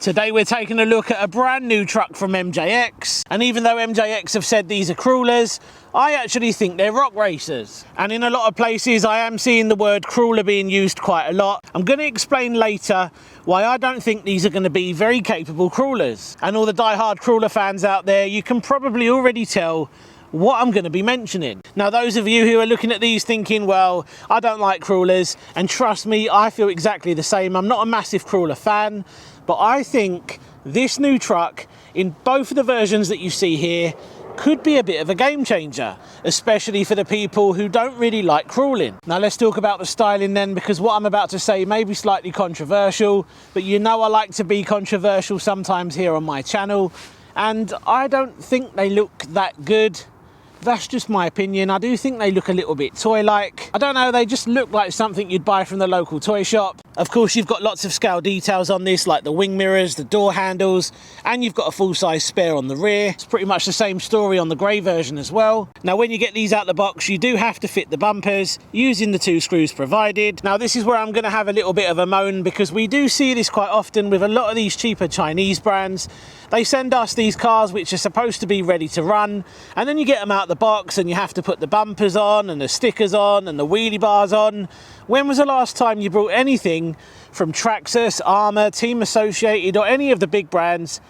Today we're taking a look at a brand new truck from MJX, and even though MJX have said these are crawlers, I actually think they're rock racers. And in a lot of places I am seeing the word crawler being used quite a lot. I'm going to explain later why I don't think these are going to be very capable crawlers. And all the die-hard crawler fans out there, you can probably already tell what I'm going to be mentioning. Now, those of you who are looking at these thinking, well, I don't like crawlers, and trust me, I feel exactly the same. I'm not a massive crawler fan, but I think this new truck, in both of the versions that you see here, could be a bit of a game changer, especially for the people who don't really like crawling. Now let's talk about the styling then, because what I'm about to say may be slightly controversial, but you know I like to be controversial sometimes here on my channel, and I don't think they look that good. That's just my opinion. I do think they look a little bit toy-like. I don't know, they just look like something you'd buy from the local toy shop. Of course, you've got lots of scale details on this, like the wing mirrors, the door handles, and you've got a full-size spare on the rear. It's pretty much the same story on the grey version as well. Now, when you get these out the box, you do have to fit the bumpers using the 2 screws provided. Now, this is where I'm going to have a little bit of a moan, because we do see this quite often with a lot of these cheaper Chinese brands. They send us these cars which are supposed to be ready to run, and then you get them out the box and you have to put the bumpers on and the stickers on and the wheelie bars on. When was the last time you brought anything from Traxxas, Armour, Team Associated or any of the big brands,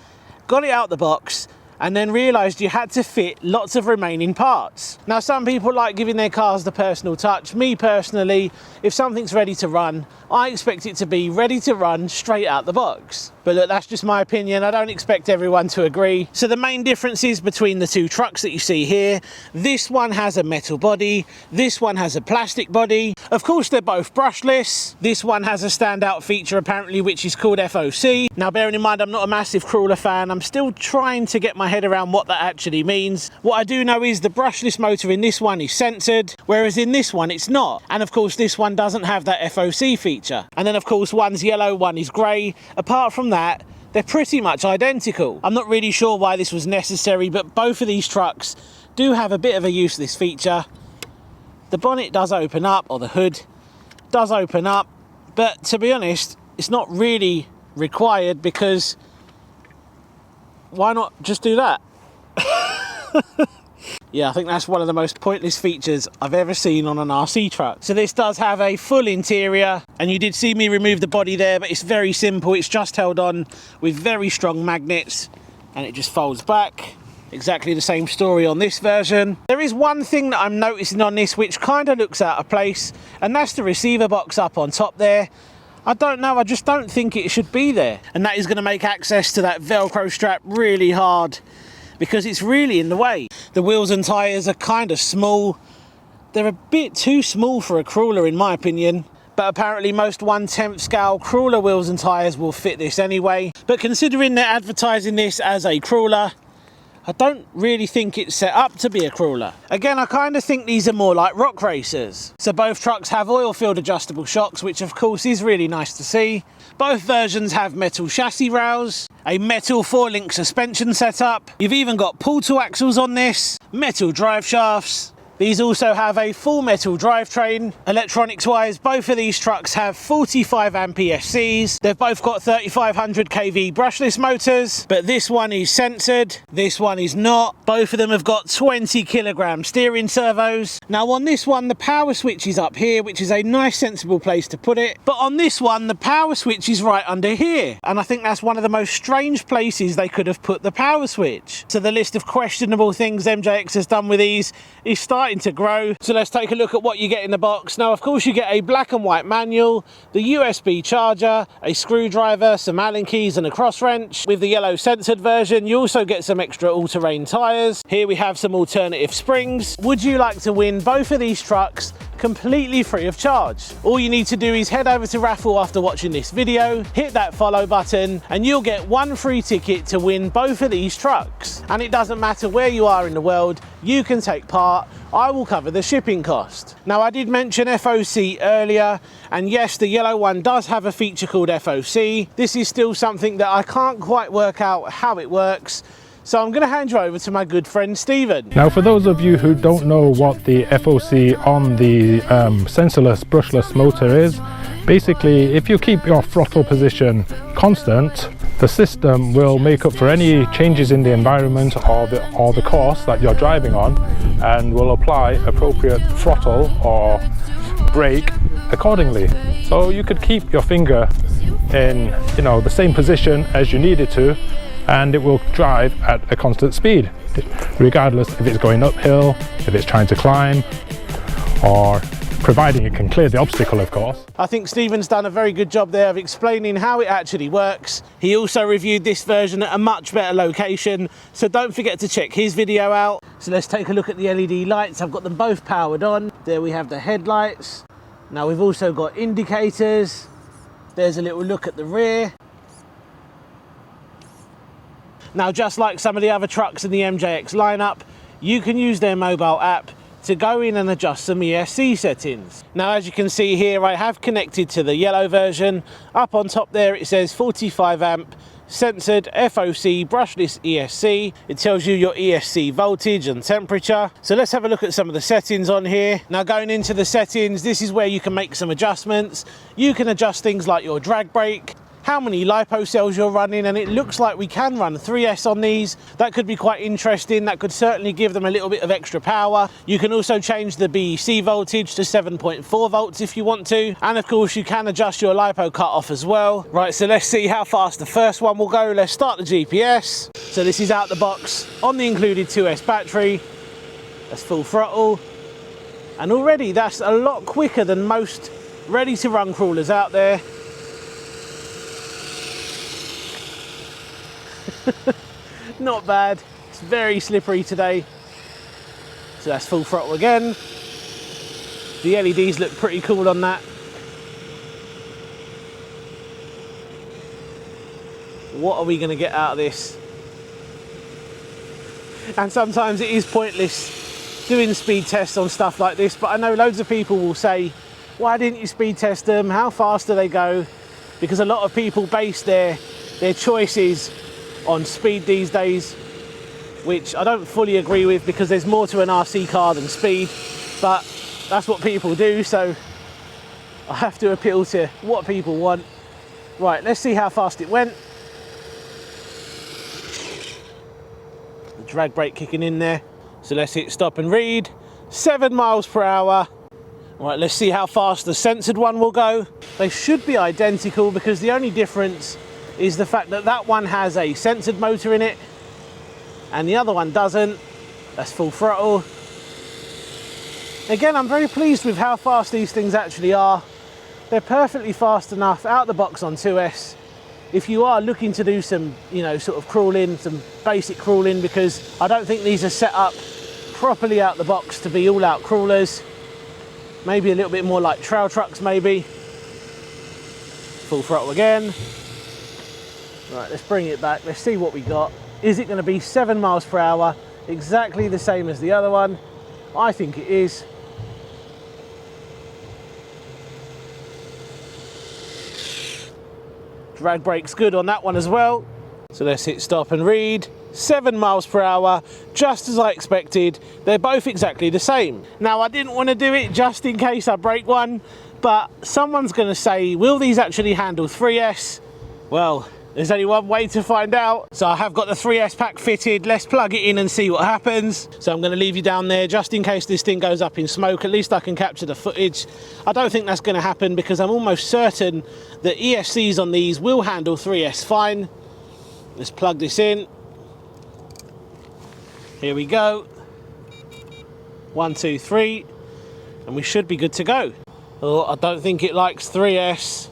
got it out the box, and then realised you had to fit lots of remaining parts? Now, some people like giving their cars the personal touch. Me personally, if something's ready to run, I expect it to be ready to run straight out the box. But look, that's just my opinion. I don't expect everyone to agree. So the main differences between the two trucks that you see here, this one has a metal body, this one has a plastic body. Of course, they're both brushless. This one has a standout feature apparently, which is called FOC. Now, bearing in mind I'm not a massive crawler fan, I'm still trying to get my head around what that actually means. What I do know is the brushless motor in this one is censored, whereas in this one it's not. And of course, this one doesn't have that FOC feature. And then of course, one's yellow, one is grey. Apart from that, they're pretty much identical. I'm not really sure why this was necessary, but both of these trucks do have a bit of a useless feature. The bonnet does open up, or the hood does open up, but to be honest, it's not really required, because why not just do that? Yeah, I think that's one of the most pointless features I've ever seen on an RC truck. So this does have a full interior, and you did see me remove the body there, but it's very simple. It's just held on with very strong magnets, and it just folds back. Exactly the same story on this version. There is one thing that I'm noticing on this which kind of looks out of place, and that's the receiver box up on top there. I don't know, I just don't think it should be there. And that is going to make access to that Velcro strap really hard, because it's really in the way. The wheels and tyres are kind of small. They're a bit too small for a crawler in my opinion, but apparently most 1/10 scale crawler wheels and tyres will fit this anyway. But considering they're advertising this as a crawler, I don't really think it's set up to be a crawler. Again, I kind of think these are more like rock racers. So both trucks have oil-filled adjustable shocks, which of course is really nice to see. Both versions have metal chassis rails, a metal 4-link suspension setup. You've even got pull-to axles on this, metal drive shafts. These also have a full metal drivetrain. Electronics wise, both of these trucks have 45 amp ESCs. They've both got 3500 kV brushless motors, but this one is censored, this one is not. Both of them have got 20 kilogram steering servos. Now on this one, the power switch is up here, which is a nice sensible place to put it. But on this one, the power switch is right under here. And I think that's one of the most strange places they could have put the power switch. So the list of questionable things MJX has done with these is starting to grow. So let's take a look at what you get in the box. Now, of course, you get a black and white manual, the USB charger, a screwdriver, some Allen keys and a cross wrench. With the yellow censored version, you also get some extra all-terrain tyres. Here we have some alternative springs. Would you like to win both of these trucks completely free of charge? All you need to do is head over to Raffle after watching this video, hit that follow button, and you'll get one free ticket to win both of these trucks. And it doesn't matter where you are in the world, you can take part. I will cover the shipping cost. Now, I did mention FOC earlier, and yes, the yellow one does have a feature called FOC. This is still something that I can't quite work out how it works. So I'm going to hand you over to my good friend Stephen. Now, for those of you who don't know what the FOC on the sensorless brushless motor is, basically if you keep your throttle position constant The system will make up for any changes in the environment or the course that you're driving on, and will apply appropriate throttle or brake accordingly. So you could keep your finger in, you know, the same position as you need it to, and it will drive at a constant speed, regardless if it's going uphill, if it's trying to climb, or providing it can clear the obstacle, of course. I think Stephen's done a very good job there of explaining how it actually works. He also reviewed this version at a much better location, so don't forget to check his video out. So let's take a look at the LED lights. I've got them both powered on. There we have the headlights. Now we've also got indicators. There's a little look at the rear. Now, just like some of the other trucks in the MJX lineup, you can use their mobile app to go in and adjust some ESC settings. Now, as you can see here, I have connected to the yellow version. Up on top there it says 45 amp censored FOC brushless ESC. It tells you your ESC voltage and temperature. So let's have a look at some of the settings on here. Now, going into the settings, this is where you can make some adjustments. You can adjust things like your drag brake, how many lipo cells you're running, and it looks like we can run 3S on these. That could be quite interesting. That could certainly give them a little bit of extra power. You can also change the BEC voltage to 7.4 volts if you want to, and of course you can adjust your lipo cutoff as well. Right, so let's see how fast the first one will go. Let's start the GPS. So this is out the box on the included 2S battery. That's full throttle, and already that's a lot quicker than most ready to run crawlers out there. Not bad. It's very slippery today. So that's full throttle again. The LEDs look pretty cool on that. What are we going to get out of this? And sometimes it is pointless doing speed tests on stuff like this, but I know loads of people will say, why didn't you speed test them? How fast do they go? Because a lot of people base their choices on speed these days, which I don't fully agree with, because there's more to an RC car than speed, but that's what people do, so I have to appeal to what people want. Right, let's see how fast it went. The drag brake kicking in there. So let's hit stop and read. 7 miles per hour. Right, let's see how fast the censored one will go. They should be identical, because the only difference is the fact that that one has a censored motor in it and the other one doesn't. That's full throttle. Again, I'm very pleased with how fast these things actually are. They're perfectly fast enough out the box on 2S if you are looking to do some, you know, sort of crawling, some basic crawling, because I don't think these are set up properly out the box to be all out crawlers. Maybe a little bit more like trail trucks maybe. Full throttle again. Right, let's bring it back. Let's see what we got. Is it going to be 7 miles per hour, exactly the same as the other one? I think it is. Drag brake's good on that one as well. So let's hit stop and read. 7 miles per hour, just as I expected. They're both exactly the same. Now, I didn't want to do it just in case I break one, but someone's going to say, will these actually handle 3S? Well, there's only one way to find out. So I have got the 3S pack fitted. Let's plug it in and see what happens. So I'm going to leave you down there just in case this thing goes up in smoke. At least I can capture the footage. I don't think that's going to happen, because I'm almost certain that ESCs on these will handle 3S fine. Let's plug this in. Here we go. 1, 2, 3. And we should be good to go. Oh, I don't think it likes 3S.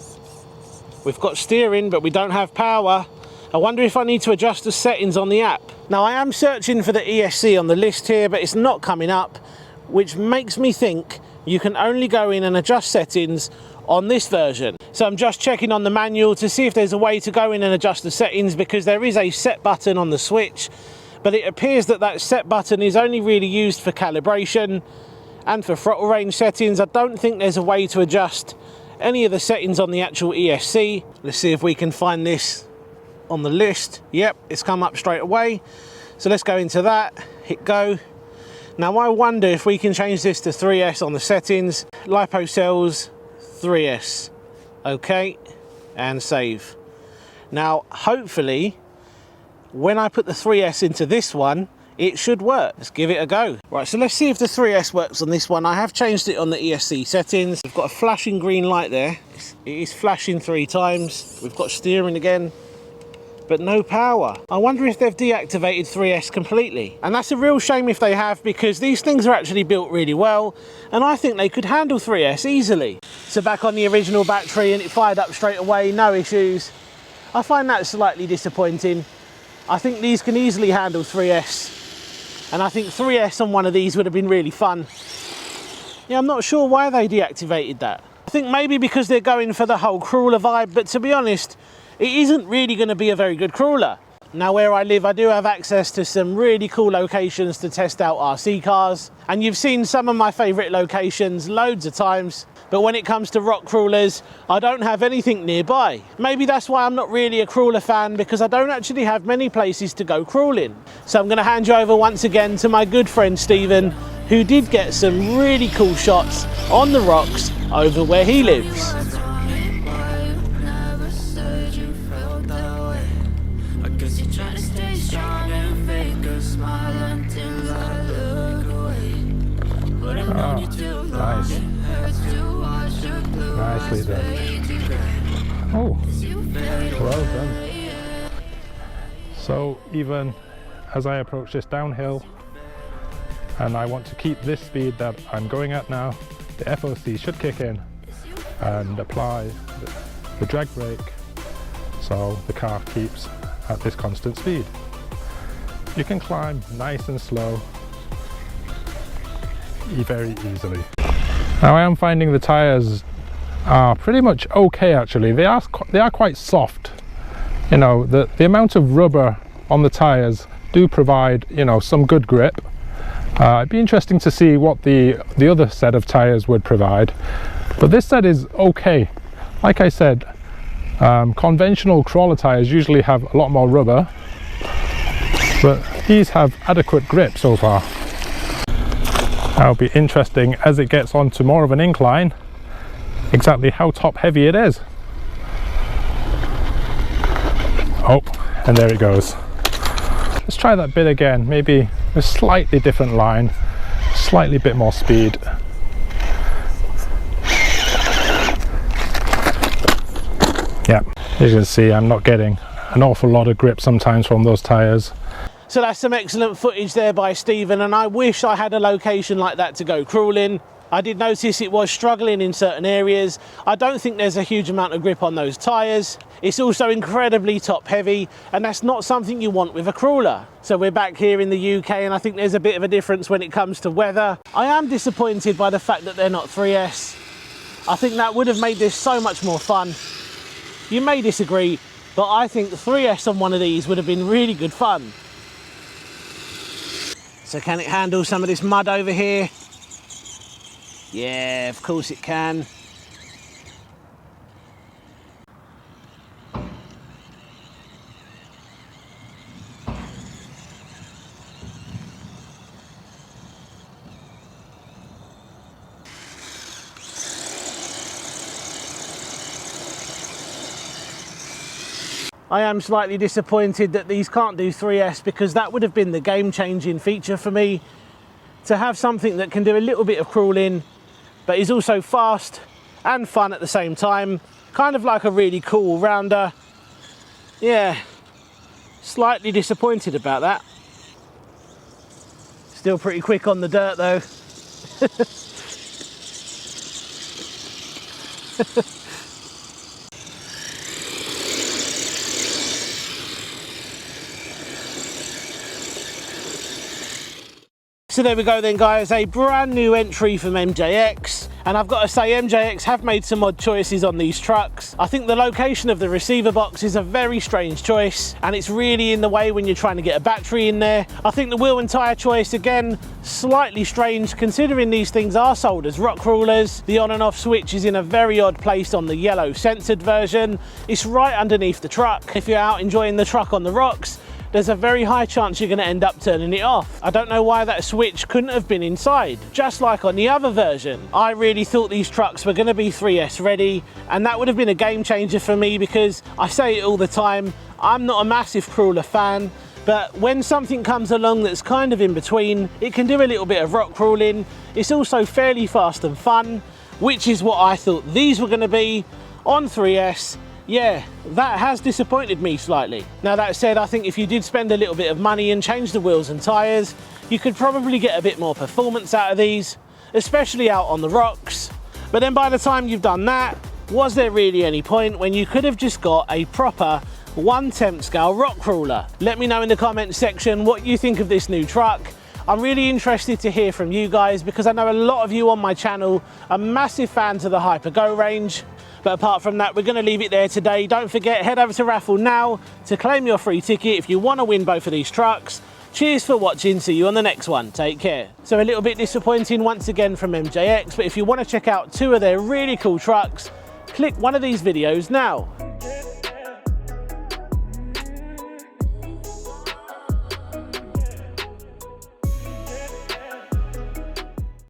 We've got steering, but we don't have power. I wonder if I need to adjust the settings on the app. Now, I am searching for the ESC on the list here, but it's not coming up, which makes me think you can only go in and adjust settings on this version. So I'm just checking on the manual to see if there's a way to go in and adjust the settings, because there is a set button on the switch, but it appears that that set button is only really used for calibration and for throttle range settings. I don't think there's a way to adjust any of the settings on the actual ESC. Let's see if we can find this on the list. Yep, it's come up straight away. So let's go into that, hit go. Now, I wonder if we can change this to 3S on the settings. Lipo cells, 3S. Okay, and save. Now, hopefully, when I put the 3S into this one, it should work. Let's give it a go. Right, so let's see if the 3S works on this one. I have changed it on the ESC settings. We've got a flashing green light there. It is flashing 3 times. We've got steering again, but no power. I wonder if they've deactivated 3S completely. And that's a real shame if they have, because these things are actually built really well, and I think they could handle 3S easily. So back on the original battery, and it fired up straight away, no issues. I find that slightly disappointing. I think these can easily handle 3S, and I think 3S on one of these would have been really fun. Yeah, I'm not sure why they deactivated that. I think maybe because they're going for the whole crawler vibe, but to be honest, it isn't really going to be a very good crawler. Now, where I live, I do have access to some really cool locations to test out RC cars, and you've seen some of my favourite locations loads of times, but when it comes to rock crawlers, I don't have anything nearby. Maybe that's why I'm not really a crawler fan, because I don't actually have many places to go crawling. So I'm going to hand you over once again to my good friend Stephen, who did get some really cool shots on the rocks over where he lives. Oh, nice. Nicely done. Oh, well done. So even as I approach this downhill and I want to keep this speed that I'm going at now, the FOC should kick in and apply the drag brake so the car keeps at this constant speed. You can climb nice and slow very easily. Now I am finding the tyres are pretty much okay actually. They are quite soft. You know, the amount of rubber on the tyres do provide, you know, some good grip. It'd be interesting to see what the other set of tyres would provide, but this set is okay. Like I said, conventional crawler tyres usually have a lot more rubber, but these have adequate grip so far. That'll be interesting as it gets onto more of an incline, exactly how top heavy it is. Oh, and there it goes. Let's try that bit again, maybe a slightly different line, slightly bit more speed. Yeah, as you can see, I'm not getting an awful lot of grip sometimes from those tyres. So that's some excellent footage there by Stephen, and I wish I had a location like that to go crawling. I did notice it was struggling in certain areas. I don't think there's a huge amount of grip on those tyres. It's also incredibly top heavy, and that's not something you want with a crawler. So we're back here in the UK, and I think there's a bit of a difference when it comes to weather. I am disappointed by the fact that they're not 3S. I think that would have made this so much more fun. You may disagree, but I think 3S on one of these would have been really good fun. So can it handle some of this mud over here? Yeah, of course it can. I am slightly disappointed that these can't do 3S, because that would have been the game-changing feature for me, to have something that can do a little bit of crawling but is also fast and fun at the same time, kind of like a really cool all-rounder. Yeah, slightly disappointed about that. Still pretty quick on the dirt though. So there we go then guys, a brand new entry from MJX, and I've got to say MJX have made some odd choices on these trucks. I think the location of the receiver box is a very strange choice, and it's really in the way when you're trying to get a battery in there. I think the wheel and tyre choice, again, slightly strange considering these things are sold as rock crawlers. The on and off switch is in a very odd place on the yellow censored version. It's right underneath the truck. If you're out enjoying the truck on the rocks, there's a very high chance you're going to end up turning it off. I don't know why that switch couldn't have been inside, just like on the other version. I really thought these trucks were going to be 3S ready, and that would have been a game changer for me, because I say it all the time, I'm not a massive crawler fan, but when something comes along that's kind of in between, it can do a little bit of rock crawling. It's also fairly fast and fun, which is what I thought these were going to be on 3S. Yeah, that has disappointed me slightly. Now that said, I think if you did spend a little bit of money and change the wheels and tyres, you could probably get a bit more performance out of these, especially out on the rocks. But then by the time you've done that, was there really any point when you could have just got a proper 1/10 scale rock crawler? Let me know in the comments section what you think of this new truck. I'm really interested to hear from you guys, because I know a lot of you on my channel are massive fans of the Hyper-Go range. But apart from that, we're going to leave it there today. Don't forget, head over to Raffle now to claim your free ticket if you want to win both of these trucks. Cheers for watching, see you on the next one, take care. So a little bit disappointing once again from MJX, but if you want to check out 2 of their really cool trucks, click one of these videos now.